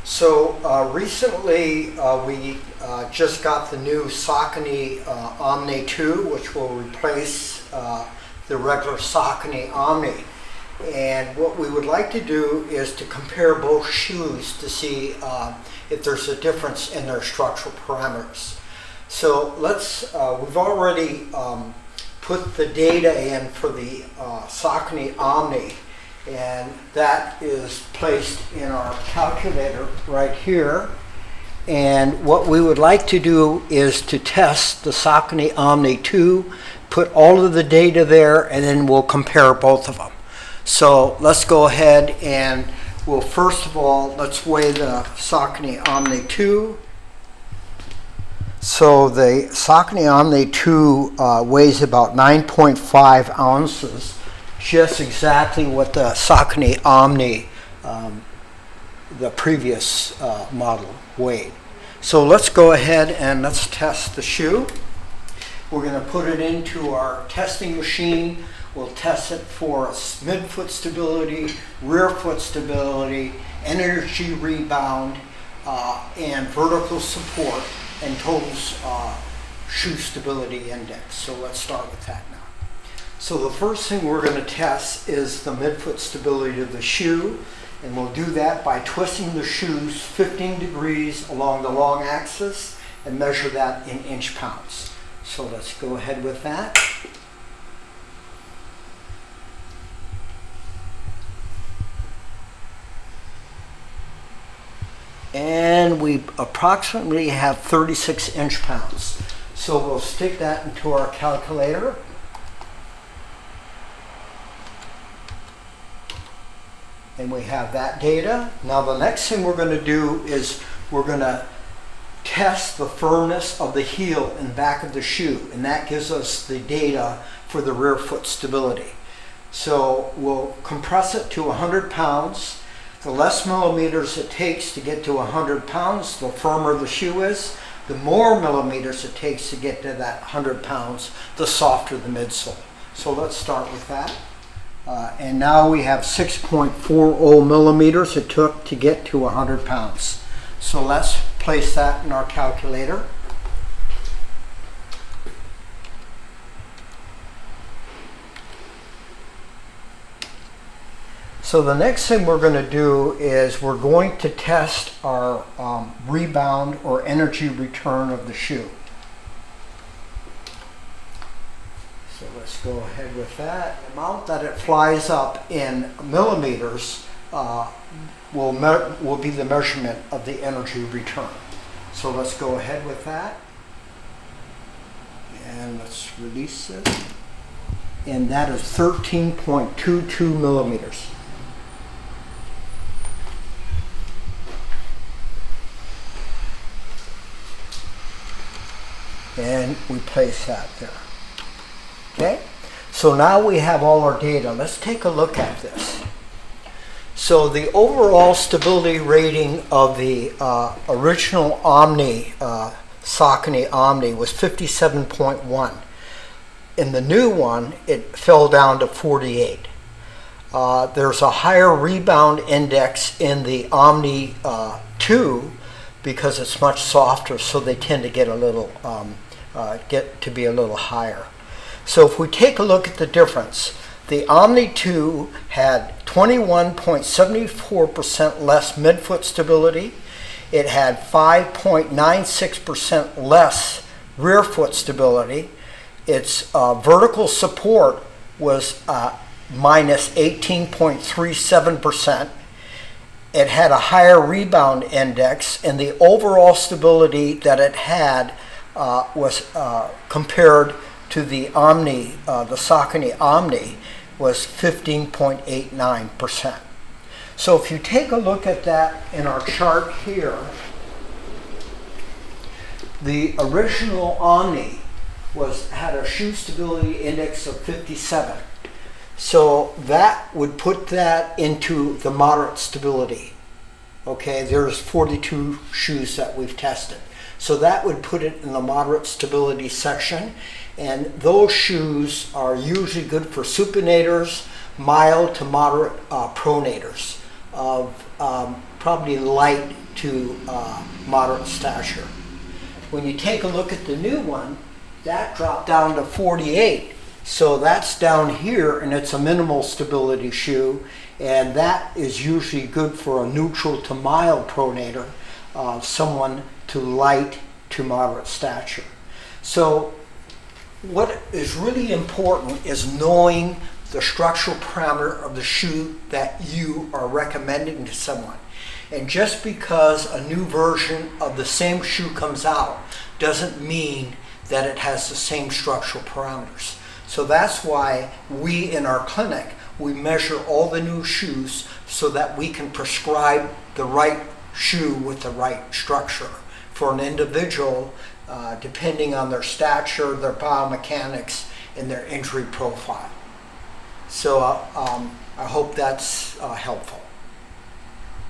Recently we just got the new Saucony Omni 2, which will replace the regular Saucony Omni. And what we would like to do is to compare both shoes to see if there's a difference in their structural parameters. So we've already put the data in for the Saucony Omni, and that is placed in our calculator right here. And what we would like to do is to test the Saucony Omni 2, put all of the data there, and then we'll compare both of them. So let's go ahead and first of all, let's weigh the Saucony Omni 2. So the Saucony Omni 2 weighs about 9.5 ounces, just exactly what the Saucony Omni, the previous model, weighed. So let's go ahead and let's test the shoe. We're going to put it into our testing machine. We'll test it for midfoot stability, rear foot stability, energy rebound, and vertical support, and total shoe stability index. So let's start with that now. So the first thing we're going to test is the midfoot stability of the shoe, and we'll do that by twisting the shoes 15 degrees along the long axis and measure that in inch pounds. So let's go ahead with that. And we approximately have 36 inch pounds. So we'll stick that into our calculator. And we have that data. Now the next thing we're going to do is we're going to test the firmness of the heel and back of the shoe, and that gives us the data for the rear foot stability. So we'll compress it to 100 pounds. The less millimeters it takes to get to 100 pounds, the firmer the shoe is. The more millimeters it takes to get to that 100 pounds, the softer the midsole. So let's start with that. And now we have 6.40 millimeters it took to get to 100 pounds. So let's place that in our calculator. So the next thing we're going to do is we're going to test our rebound or energy return of the shoe. So let's go ahead with that. The amount that it flies up in millimeters will be the measurement of the energy return. So let's go ahead with that. And let's release it. And that is 13.22 millimeters. And we place that there. Okay, so now we have all our data. Let's take a look at this. So the overall stability rating of the original Omni, Saucony Omni, was 57.1. In the new one, it fell down to 48. There's a higher rebound index in the Omni 2 because it's much softer, so they tend to get a little be a little higher. So if we take a look at the difference, the Omni 2 had 21.74% less midfoot stability. It had 5.96% less rear foot stability. Its vertical support was minus 18.37%. It had a higher rebound index, and the overall stability that it had was compared to the Omni, the Saucony Omni, was 15.89%. So if you take a look at that in our chart here, the original Omni had a shoe stability index of 57. So that would put that into the moderate stability. Okay, there's 42 shoes that we've tested. So that would put it in the moderate stability section. And those shoes are usually good for supinators, mild to moderate pronators of probably light to moderate stature. When you take a look at the new one, that dropped down to 48. So that's down here, and it's a minimal stability shoe, and that is usually good for a neutral to mild pronator, someone to light to moderate stature. So what is really important is knowing the structural parameter of the shoe that you are recommending to someone. And just because a new version of the same shoe comes out doesn't mean that it has the same structural parameters. So that's why we in our clinic, we measure all the new shoes so that we can prescribe the right shoe with the right structure for an individual, depending on their stature, their biomechanics, and their injury profile. So I hope that's helpful.